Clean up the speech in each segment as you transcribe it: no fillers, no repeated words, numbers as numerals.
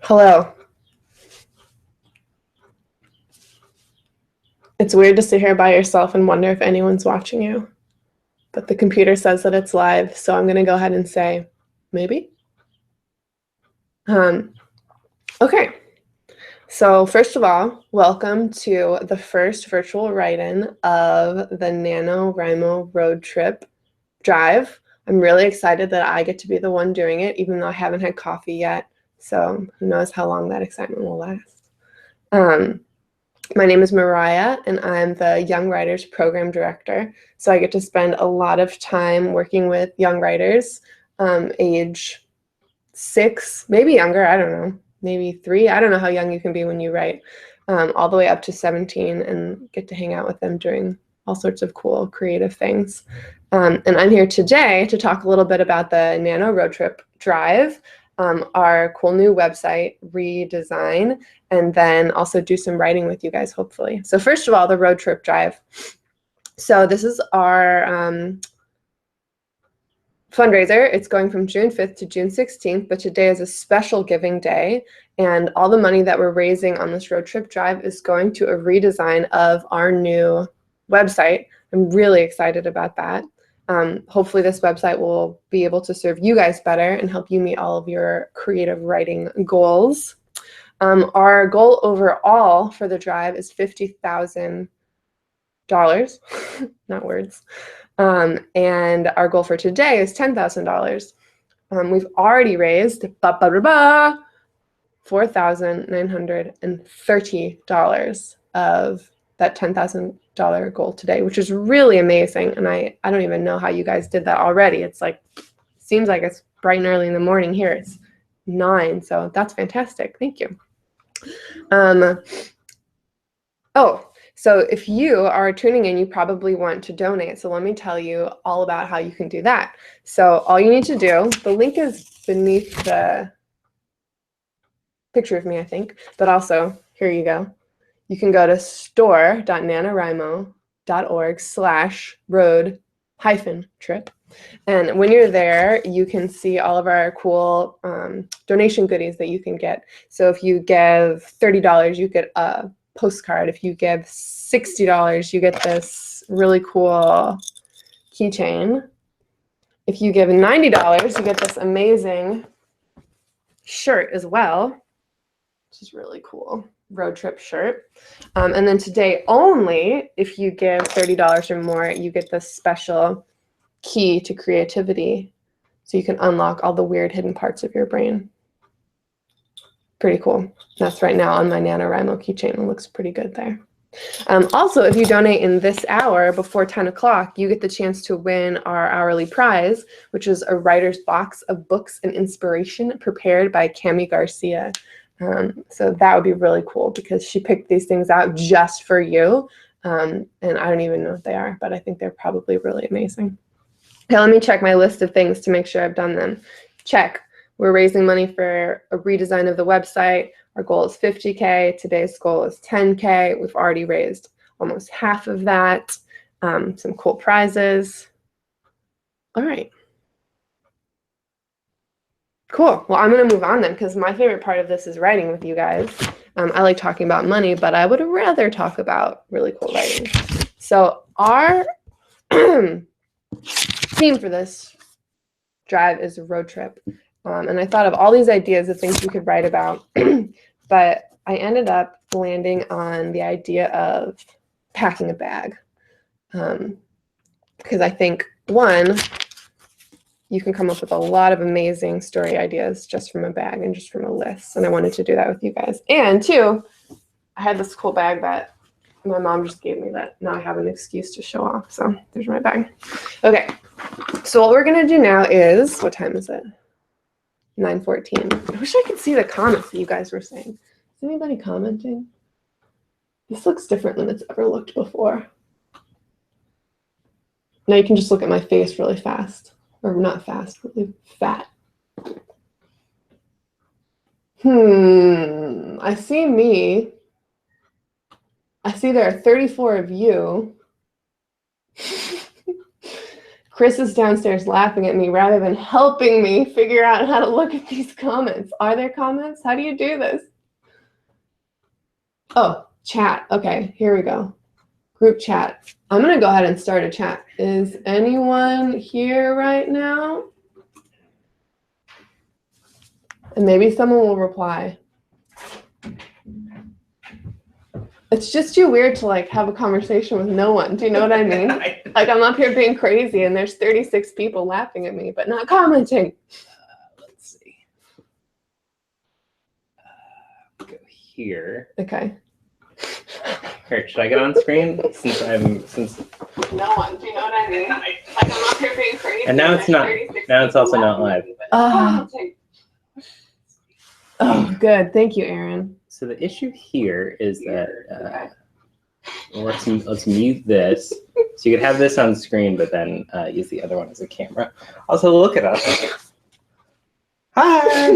Hello. It's weird to sit here by yourself and wonder if anyone's watching you. But the computer says that it's live, so I'm going to go ahead and say, maybe? Okay. So first of all, welcome to the first virtual write-in of the NaNoWriMo road trip drive. I'm really excited that I get to be the one doing it, even though I haven't had coffee yet. So who knows how long that excitement will last. My name is Marya, and I'm the Young Writers Program Director. So I get to spend a lot of time working with young writers, age 6, maybe younger, I don't know, maybe 3. I don't know how young you can be when you write, all the way up to 17, and get to hang out with them doing all sorts of cool, creative things. And I'm here today to talk a little bit about the Nano Road Trip Drive, our cool new website redesign, and then also do some writing with you guys, hopefully. So first of all, the road trip drive. So this is our fundraiser. It's going from June 5th to June 16th, but today is a special giving day, and all the money that we're raising on this road trip drive is going to a redesign of our new website. I'm really excited about that. Hopefully this website will be able to serve you guys better and help you meet all of your creative writing goals. Our goal overall for the drive is $50,000, not words. And our goal for today is $10,000. We've already raised $4,930 of that $10,000 goal today, which is really amazing. And I don't even know how you guys did that already. It's like, seems like it's bright and early in the morning here. It's 9, so that's fantastic. Thank you. So if you are tuning in, you probably want to donate. So let me tell you all about how you can do that. So all you need to do, the link is beneath the picture of me, I think, but also, here you go. You can go to store.nanowrimo.org/road-trip. And when you're there, you can see all of our cool donation goodies that you can get. So if you give $30, you get a postcard. If you give $60, you get this really cool keychain. If you give $90, you get this amazing shirt as well, which is really cool. Road trip shirt. And then today only, if you give $30 or more, you get this special key to creativity, so you can unlock all the weird hidden parts of your brain. Pretty cool. That's right now on my NaNoWriMo keychain. It looks pretty good there. Also, if you donate in this hour before 10 o'clock, you get the chance to win our hourly prize, which is a writer's box of books and inspiration prepared by Cami Garcia. So that would be really cool because she picked these things out just for you. And I don't even know what they are, but I think they're probably really amazing. Okay, let me check my list of things to make sure I've done them. Check. We're raising money for a redesign of the website. Our goal is $50K. Today's goal is $10K. We've already raised almost half of that. Some cool prizes. All right. Cool. Well, I'm going to move on then, because my favorite part of this is writing with you guys. I like talking about money, but I would rather talk about really cool writing. So our theme for this drive is a road trip. And I thought of all these ideas of things we could write about, but I ended up landing on the idea of packing a bag. Because I think, one, you can come up with a lot of amazing story ideas just from a bag and just from a list. And I wanted to do that with you guys. And two, I had this cool bag that my mom just gave me that now I have an excuse to show off. So there's my bag. Okay. So what we're going to do now is, what time is it? 9:14. I wish I could see the comments that you guys were saying. Is anybody commenting? This looks different than it's ever looked before. Now you can just look at my face really fast. Or not fast, really fat. I see me. I see there are 34 of you. Chris is downstairs laughing at me rather than helping me figure out how to look at these comments. Are there comments? How do you do this? Oh, chat. Okay, here we go. Group chat. I'm going to go ahead and start a chat. Is anyone here right now? And maybe someone will reply. It's just too weird to like have a conversation with no one. Do you know what I mean? Like I'm up here being crazy and there's 36 people laughing at me, but not commenting. Let's see. Go here. Okay. Here, should I get on screen? Since No one. Do you know what I mean? Like I'm up here being crazy. And now it's not. Now it's also not live. Oh, good. Thank you, Aaron. So the issue here is that let's mute this. So you could have this on screen, but then use the other one as a camera. Also, look at us. Hi.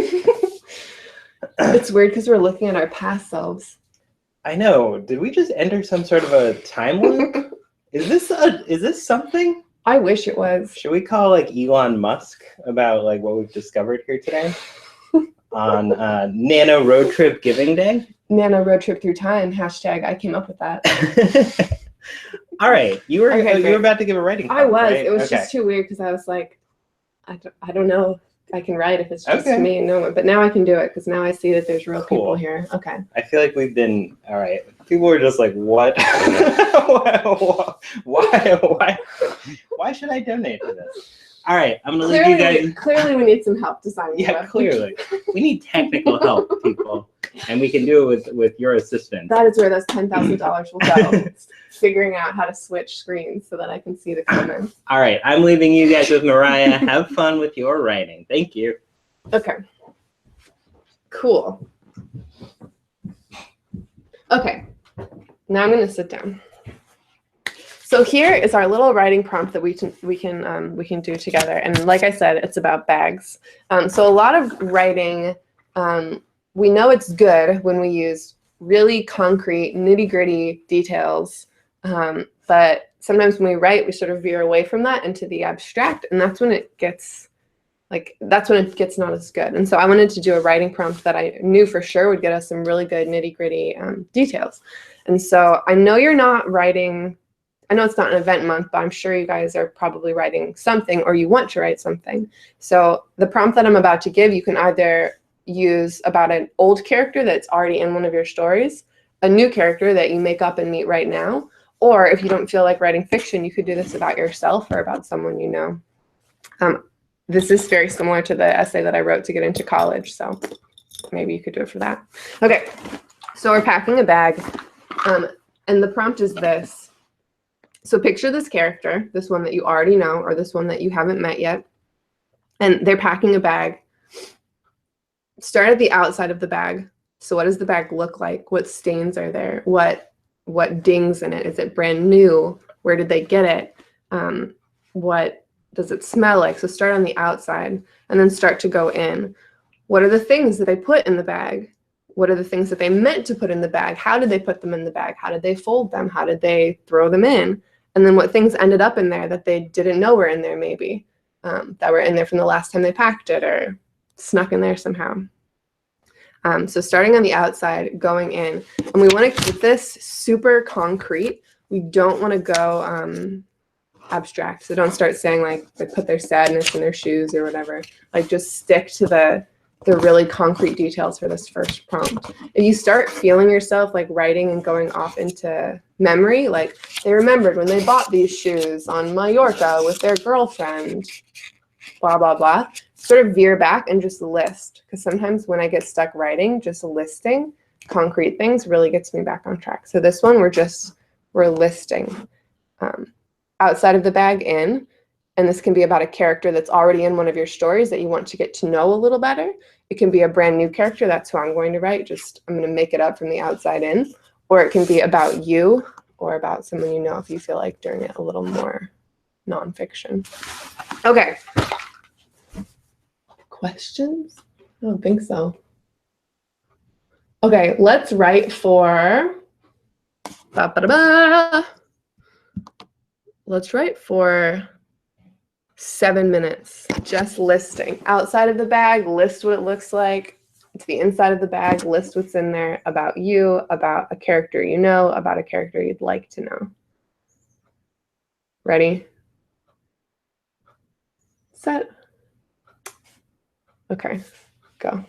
It's weird because we're looking at our past selves. I know. Did we just enter some sort of a time loop? Is this something? I wish it was. Should we call like Elon Musk about like what we've discovered here today? On Nano Road Trip Giving Day. Nano Road Trip Through Time, hashtag I came up with that. All right, you were about to give a writing prompt, I was. right? It was just too weird because I was like, I don't know if I can write if it's just me and no one. But now I can do it because now I see that there's real people here. Okay. I feel like we've been, all right. People were just like, what? Why should I donate to this? All right, I'm gonna leave you guys. Clearly, we need some help designing. Yeah, clearly, we need technical help, people, and we can do it with your assistance. That is where those $10,000 will go. Figuring out how to switch screens so that I can see the comments. All right, I'm leaving you guys with Mariah. Have fun with your writing. Thank you. Okay. Cool. Okay. Now I'm gonna sit down. So here is our little writing prompt that we can do together. And like I said, it's about bags. So a lot of writing, we know it's good when we use really concrete, nitty-gritty details. But sometimes when we write, we sort of veer away from that into the abstract, and that's when it gets not as good. And so I wanted to do a writing prompt that I knew for sure would get us some really good nitty-gritty details. And so I know you're not writing. I know it's not an event month, but I'm sure you guys are probably writing something or you want to write something. So the prompt that I'm about to give, you can either use about an old character that's already in one of your stories, a new character that you make up and meet right now, or if you don't feel like writing fiction, you could do this about yourself or about someone you know. This is very similar to the essay that I wrote to get into college, so maybe you could do it for that. Okay, so we're packing a bag, and the prompt is this. So picture this character, this one that you already know, or this one that you haven't met yet, and they're packing a bag. Start at the outside of the bag. So what does the bag look like? What stains are there? What dings in it? Is it brand new? Where did they get it? What does it smell like? So start on the outside and then start to go in. What are the things that they put in the bag? What are the things that they meant to put in the bag? How did they put them in the bag? How did they fold them? How did they throw them in? And then what things ended up in there that they didn't know were in there maybe, that were in there from the last time they packed it or snuck in there somehow. So starting on the outside, going in. And we want to keep this super concrete. We don't want to go abstract. So don't start saying like they put their sadness in their shoes or whatever. Like just stick to the really concrete details for this first prompt. If you start feeling yourself like writing and going off into memory, like they remembered when they bought these shoes on Mallorca with their girlfriend, blah, blah, blah, sort of veer back and just list. Because sometimes when I get stuck writing, just listing concrete things really gets me back on track. So this one, we're listing outside of the bag in. And this can be about a character that's already in one of your stories that you want to get to know a little better. It can be a brand new character. That's who I'm going to write. I'm going to make it up from the outside in. Or it can be about you or about someone you know if you feel like doing it a little more nonfiction. Okay. Questions? I don't think so. Okay, let's write for... Let's write for... 7 minutes just listing. Outside of the bag, list what it looks like. To the inside of the bag, list what's in there about you, about a character you know, about a character you'd like to know. Ready? Set. Okay, go.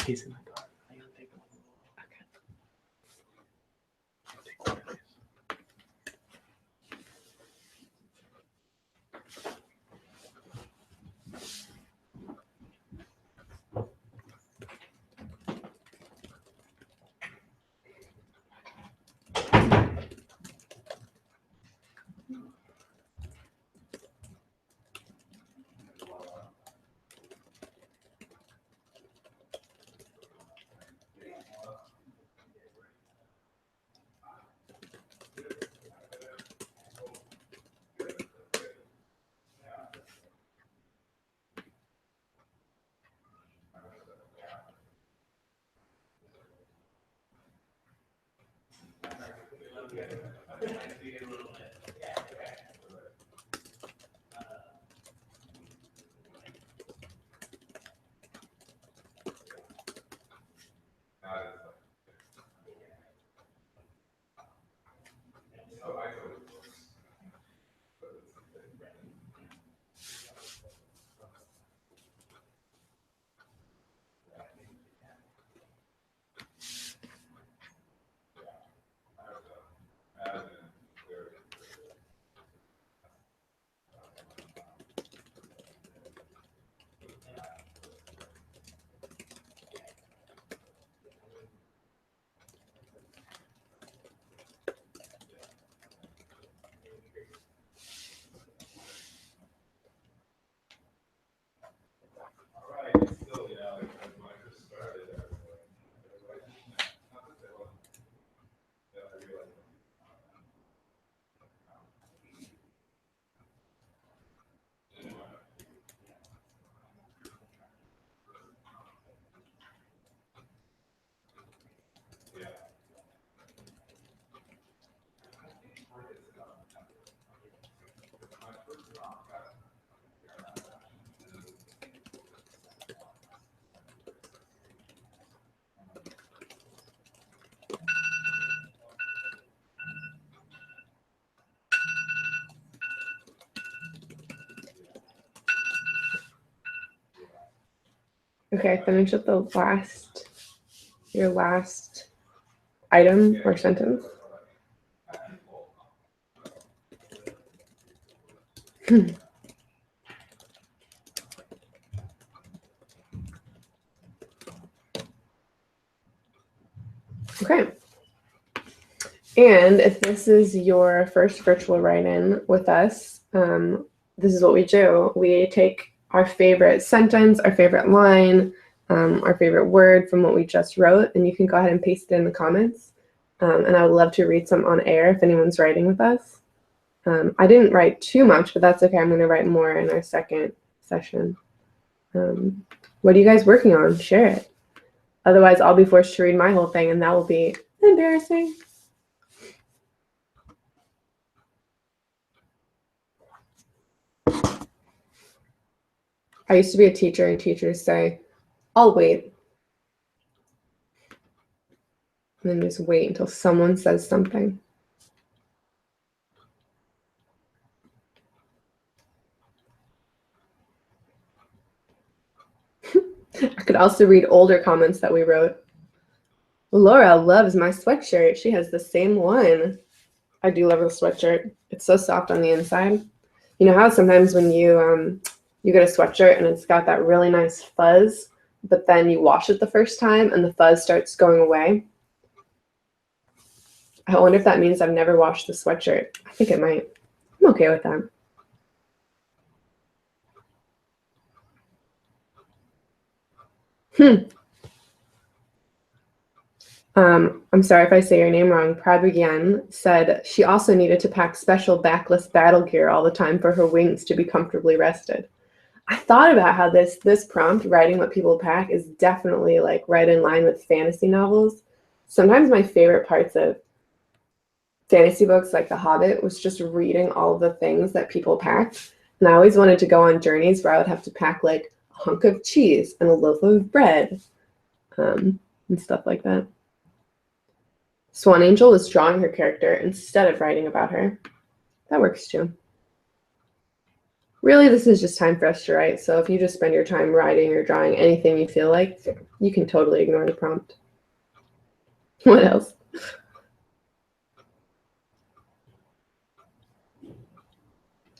He's in the car. I gotta take him. Okay. Okay, finish up your last item or sentence. Okay. And if this is your first virtual write-in with us, this is what we do. We take our favorite sentence, our favorite line, our favorite word from what we just wrote, and you can go ahead and paste it in the comments. And I would love to read some on air if anyone's writing with us. I didn't write too much, but that's okay. I'm going to write more in our second session. What are you guys working on? Share it. Otherwise, I'll be forced to read my whole thing, and that will be embarrassing. I used to be a teacher, and teachers say, I'll wait. And then just wait until someone says something. I could also read older comments that we wrote. Laura loves my sweatshirt. She has the same one. I do love the sweatshirt. It's so soft on the inside. You know how sometimes when you get a sweatshirt and it's got that really nice fuzz, but then you wash it the first time and the fuzz starts going away? I wonder if that means I've never washed the sweatshirt. I think it might. I'm okay with that. I'm sorry if I say your name wrong. Prabhagyan said she also needed to pack special backless battle gear all the time for her wings to be comfortably rested. I thought about how this prompt, writing what people pack, is definitely like right in line with fantasy novels. Sometimes my favorite parts of fantasy books like The Hobbit was just reading all the things that people packed. And I always wanted to go on journeys where I would have to pack like a hunk of cheese and a loaf of bread and stuff like that. Swan Angel was drawing her character instead of writing about her. That works too. Really, this is just time for us to write. So if you just spend your time writing or drawing anything you feel like, you can totally ignore the prompt. What else?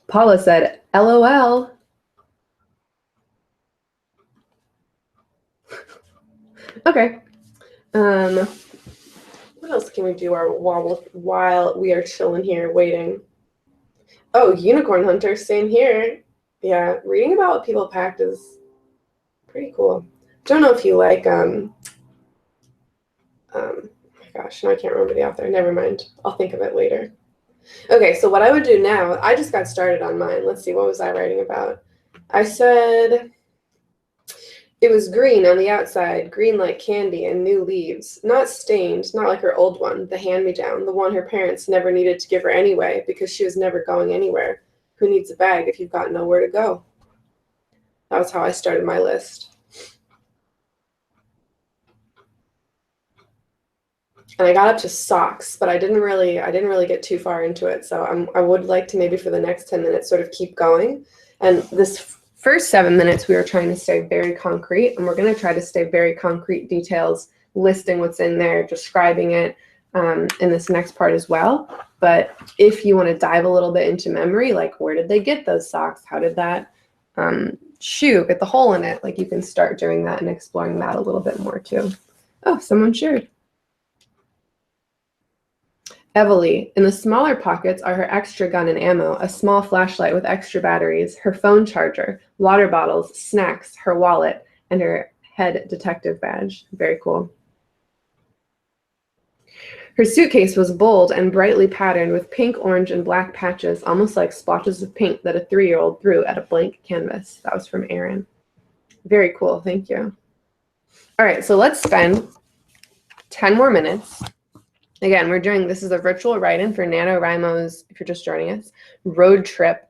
Paula said, LOL. Okay. What else can we do while we are chilling here waiting? Oh, unicorn hunter, same here. Yeah, reading about what people packed is pretty cool. Don't know if you like oh my gosh, now I can't remember the author. Never mind. I'll think of it later. Okay, so what I would do now, I just got started on mine. Let's see, what was I writing about? I said it was green on the outside, green like candy and new leaves. Not stained, not like her old one, the hand-me-down, the one her parents never needed to give her anyway because she was never going anywhere. Who needs a bag if you've got nowhere to go? That was how I started my list. And I got up to socks, but I didn't really get too far into it. So I would like to maybe for the next 10 minutes sort of keep going. And this first 7 minutes, we were trying to stay very concrete, and we're going to try to stay very concrete details, listing what's in there, describing it in this next part as well. But if you want to dive a little bit into memory, like where did they get those socks? How did that shoe get the hole in it? Like you can start doing that and exploring that a little bit more too. Oh, someone shared. Evalie, in the smaller pockets are her extra gun and ammo, a small flashlight with extra batteries, her phone charger, water bottles, snacks, her wallet, and her head detective badge. Very cool. Her suitcase was bold and brightly patterned with pink, orange, and black patches, almost like splotches of paint that a 3-year-old threw at a blank canvas. That was from Erin. Very cool. Thank you. All right, so let's spend 10 more minutes. Again, this is a virtual write-in for NaNoWriMo's, if you're just joining us, road trip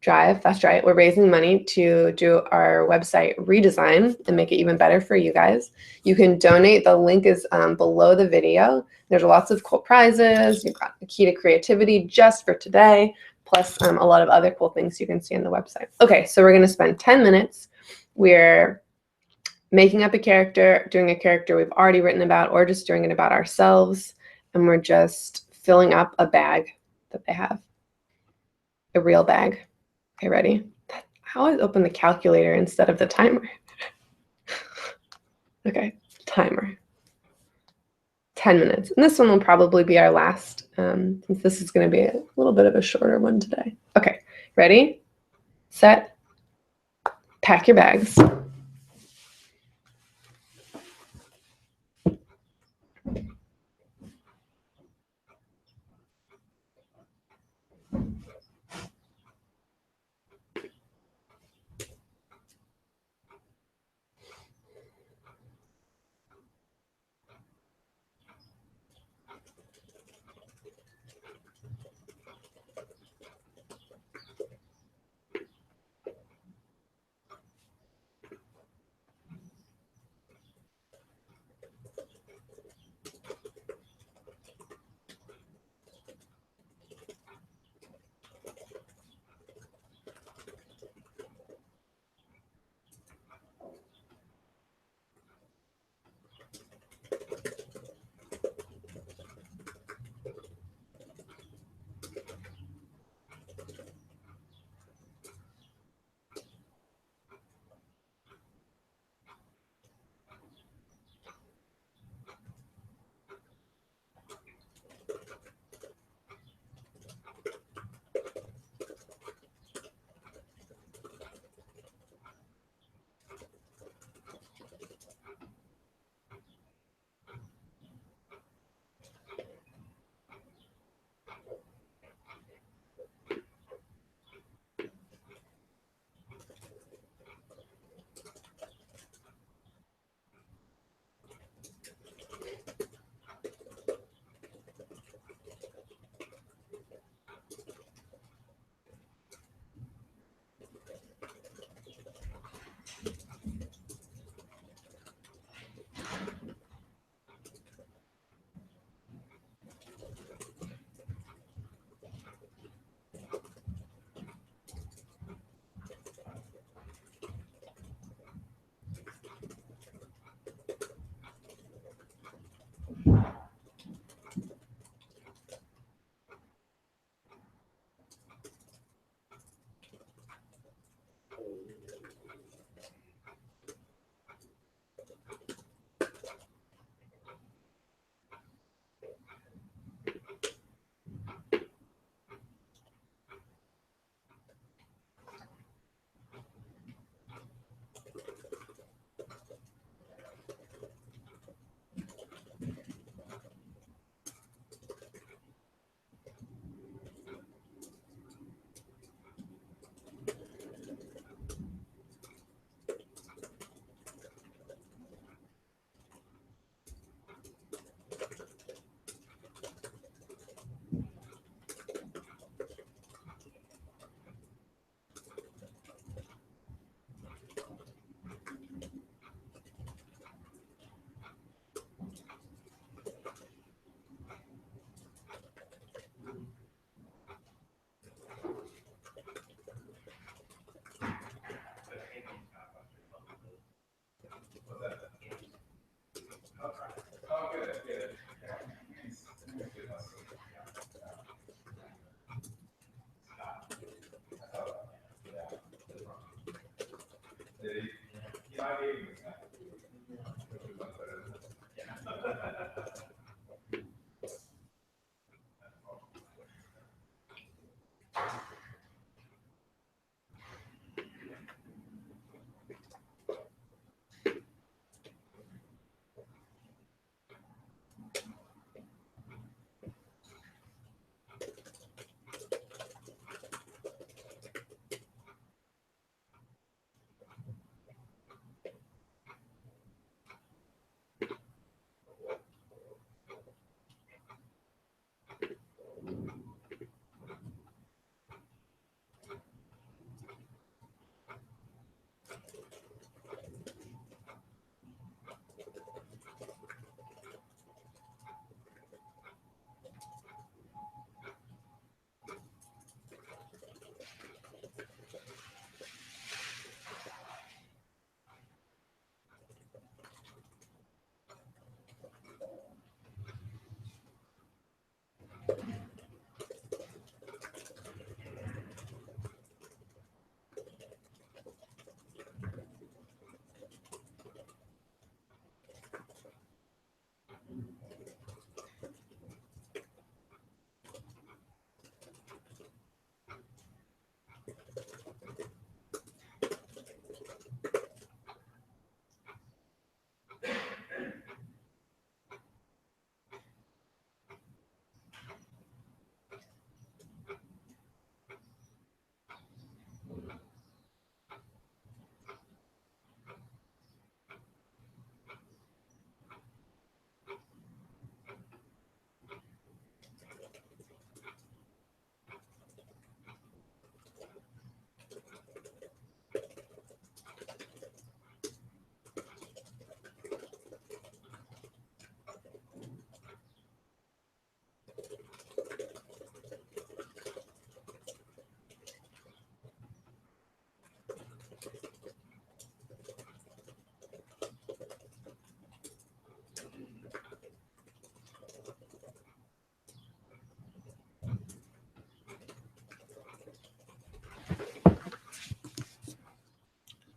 drive. That's right. We're raising money to do our website redesign and make it even better for you guys. You can donate. The link is below the video. There's lots of cool prizes. You've got the key to creativity just for today, plus a lot of other cool things you can see on the website. Okay, so we're going to spend 10 minutes. We're making up a character, doing a character we've already written about, or just doing it about ourselves, and we're just filling up a bag that they have, a real bag. Okay, ready? I always open the calculator instead of the timer. Okay, timer. 10 minutes. And this one will probably be our last, since this is going to be a little bit of a shorter one today. Okay, ready, set, pack your bags.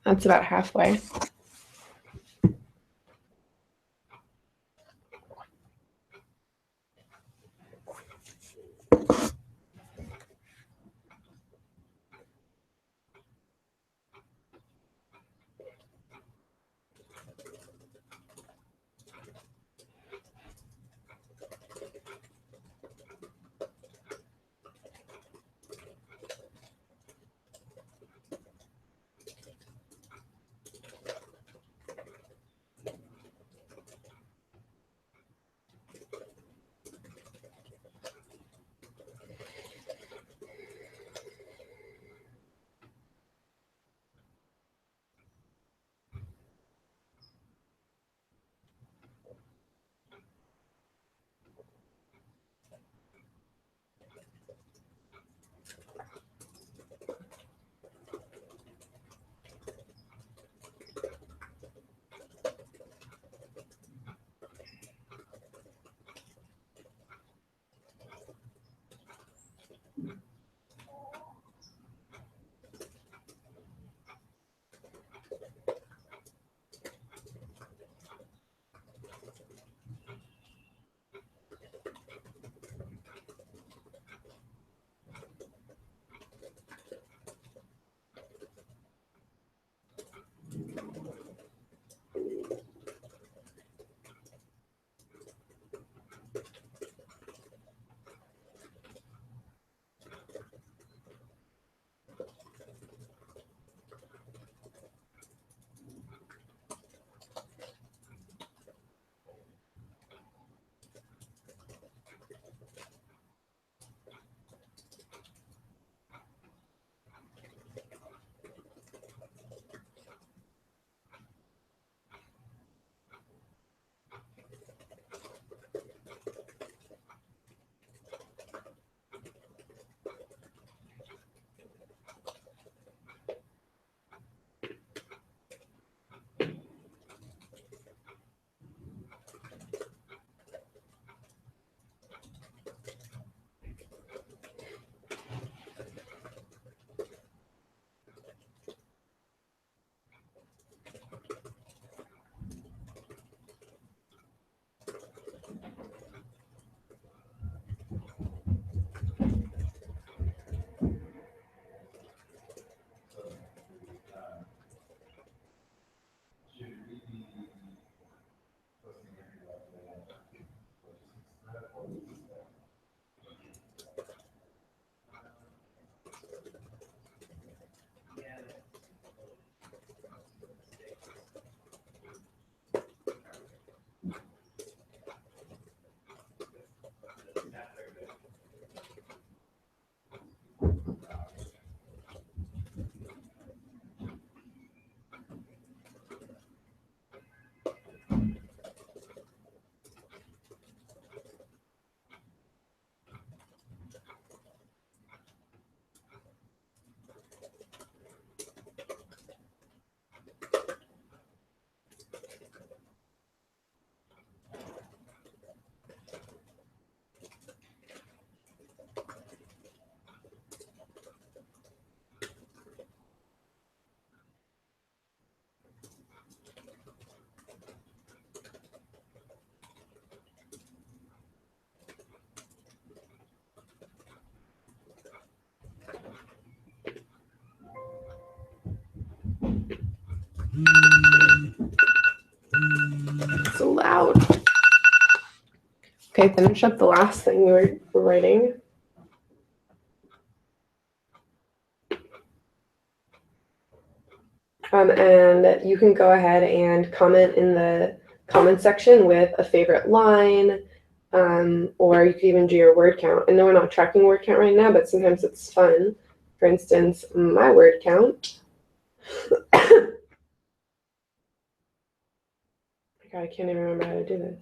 That's about halfway. So loud. Okay, finish up the last thing we were writing. And you can go ahead and comment in the comment section with a favorite line, or you can even do your word count. I know we're not tracking word count right now, but sometimes it's fun. For instance, my word count. God, I can't even remember how to do this.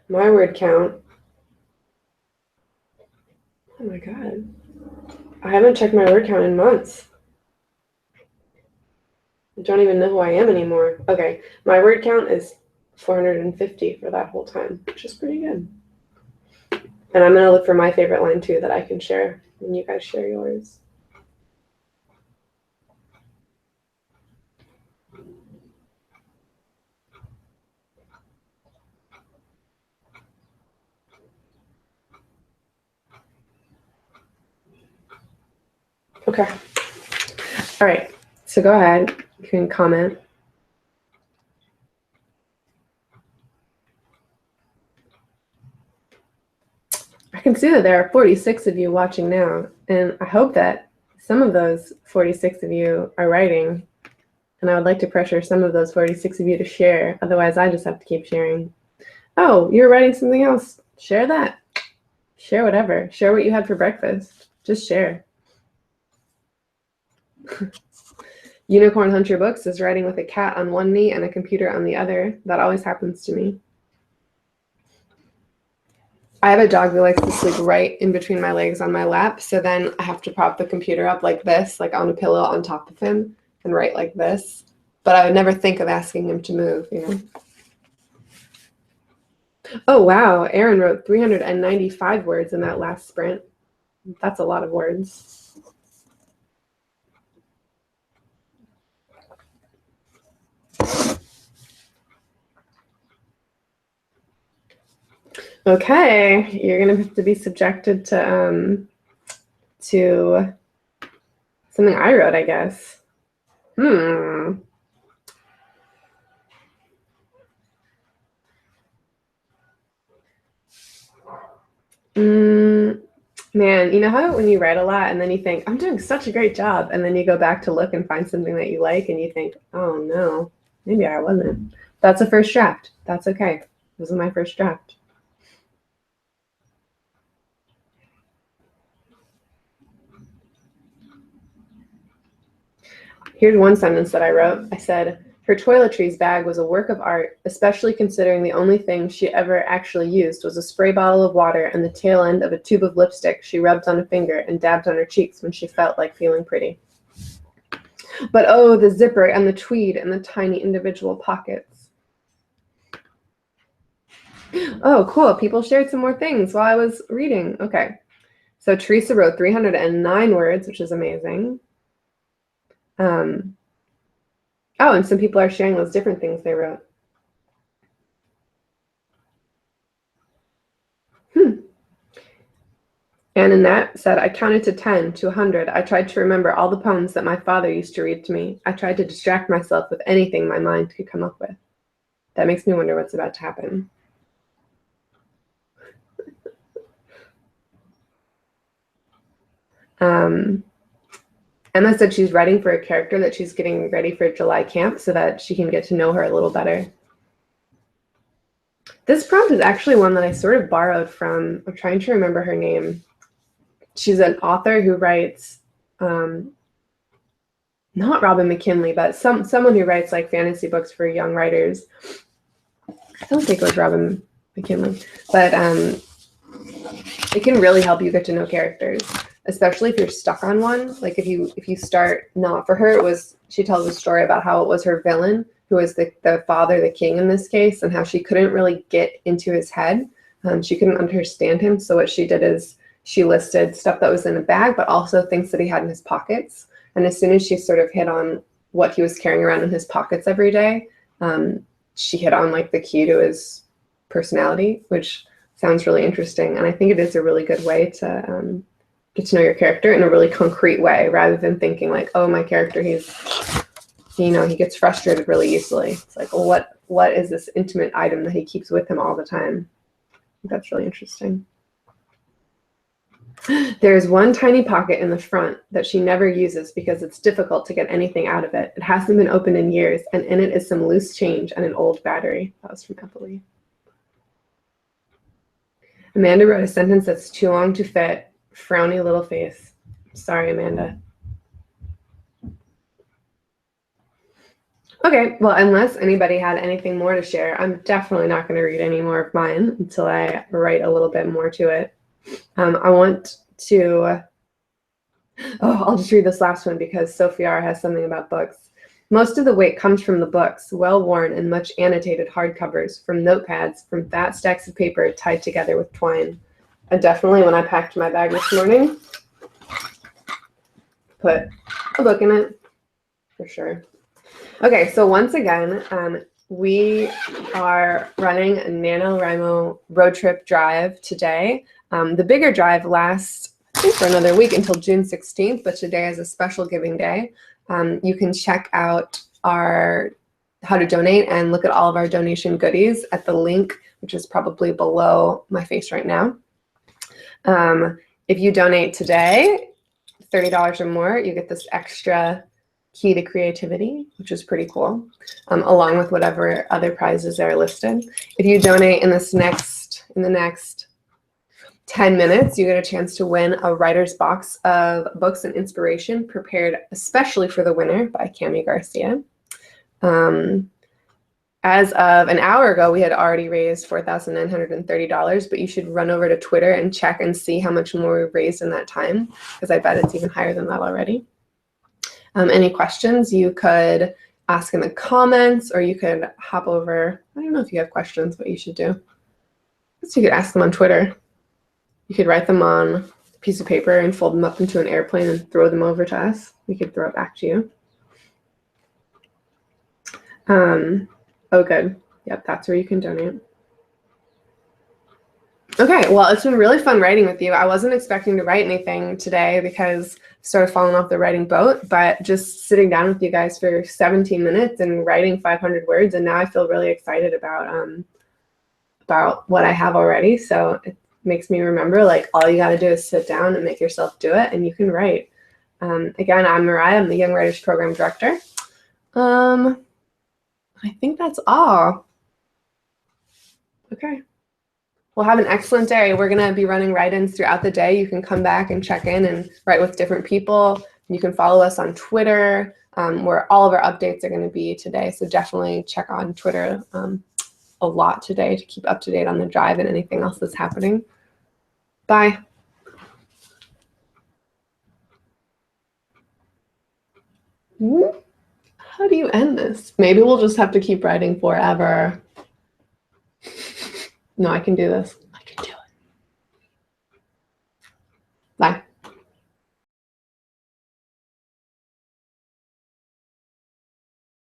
My word count. Oh my God. I haven't checked my word count in months. I don't even know who I am anymore. Okay, my word count is 450 for that whole time, which is pretty good. And I'm going to look for my favorite line too that I can share when you guys share yours. Okay. All right. So go ahead. You can comment. I can see that there are 46 of you watching now, and I hope that some of those 46 of you are writing, and I would like to pressure some of those 46 of you to share. Otherwise, I just have to keep sharing. Oh, you're writing something else. Share that. Share whatever. Share what you had for breakfast. Just share. Unicorn Hunter Books is writing with a cat on one knee and a computer on the other. That always happens to me. I have a dog that likes to sleep right in between my legs on my lap, so then I have to prop the computer up like this, like on a pillow on top of him, and write like this. But I would never think of asking him to move, you know. Oh, wow. Aaron wrote 395 words in that last sprint. That's a lot of words. Okay, you're gonna have to be subjected to something I wrote, I guess. Man, you know how when you write a lot and then you think, I'm doing such a great job, and then you go back to look and find something that you like and you think, oh no, maybe I wasn't. That's a first draft. That's okay. This is my first draft. Here's one sentence that I wrote. I said, her toiletries bag was a work of art, especially considering the only thing she ever actually used was a spray bottle of water and the tail end of a tube of lipstick she rubbed on a finger and dabbed on her cheeks when she felt like feeling pretty. But oh, the zipper and the tweed and the tiny individual pockets. Oh, cool. People shared some more things while I was reading. Okay. So Teresa wrote 309 words, which is amazing. Oh, and some people are sharing those different things they wrote. And Annette said, I counted to 10, to 100. I tried to remember all the poems that my father used to read to me. I tried to distract myself with anything my mind could come up with. That makes me wonder what's about to happen. Emma said she's writing for a character that she's getting ready for July camp so that she can get to know her a little better. This prompt is actually one that I sort of borrowed from, I'm trying to remember her name. She's an author who writes, not Robin McKinley, but someone who writes like fantasy books for young writers. I don't think it was Robin McKinley, but it can really help you get to know characters, especially if you're stuck on one. Like if you start, not for her, it was, she tells a story about how it was her villain, who was the father, the king in this case, and how she couldn't really get into his head. She couldn't understand him. So what she did is she listed stuff that was in a bag, but also things that he had in his pockets. And as soon as she sort of hit on what he was carrying around in his pockets every day, she hit on like the key to his personality, which sounds really interesting. And I think it is a really good way to get to know your character in a really concrete way, rather than thinking like, oh, my character, he's, you know, he gets frustrated really easily. It's like, well, what is this intimate item that he keeps with him all the time? I think that's really interesting. There's one tiny pocket in the front that she never uses because it's difficult to get anything out of it. It hasn't been opened in years, and in it is some loose change and an old battery. That was from Emily. Amanda wrote a sentence that's too long to fit. Frowny little face. Sorry, Amanda. Okay, well, unless anybody had anything more to share, I'm definitely not going to read any more of mine until I write a little bit more to it. I want to, I'll just read this last one because Sophie R. has something about books. Most of the weight comes from the books, well-worn and much annotated hardcovers, from notepads, from fat stacks of paper tied together with twine. And definitely when I packed my bag this morning, put a book in it, for sure. Okay, so once again, we are running a NaNoWriMo road trip drive today. The bigger drive lasts think for another week until June 16th, but today is a special giving day. You can check out our how to donate and look at all of our donation goodies at the link, which is probably below my face right now. If you donate today, $30 or more, you get this extra key to creativity, which is pretty cool, along with whatever other prizes are listed. If you donate in the next 10 minutes, you get a chance to win a writer's box of books and inspiration prepared especially for the winner by Cami Garcia. As of an hour ago, we had already raised $4,930, but you should run over to Twitter and check and see how much more we raised in that time, because I bet it's even higher than that already. Any questions you could ask in the comments, or you could hop over. I don't know if you have questions, what you should do. So you could ask them on Twitter. You could write them on a piece of paper and fold them up into an airplane and throw them over to us. We could throw it back to you. Oh, good. Yep, that's where you can donate. Okay, well, it's been really fun writing with you. I wasn't expecting to write anything today because I started falling off the writing boat, but just sitting down with you guys for 17 minutes and writing 500 words, and now I feel really excited about what I have already. So it makes me remember, like, all you got to do is sit down and make yourself do it, and you can write. Again, I'm Marya. I'm the Young Writers Program Director. I think that's all. Okay. Well, have an excellent day. We're going to be running write-ins throughout the day. You can come back and check in and write with different people. You can follow us on Twitter, where all of our updates are going to be today. So definitely check on Twitter a lot today to keep up to date on the drive and anything else that's happening. Bye. How do you end this? Maybe we'll just have to keep writing forever. No, I can do this.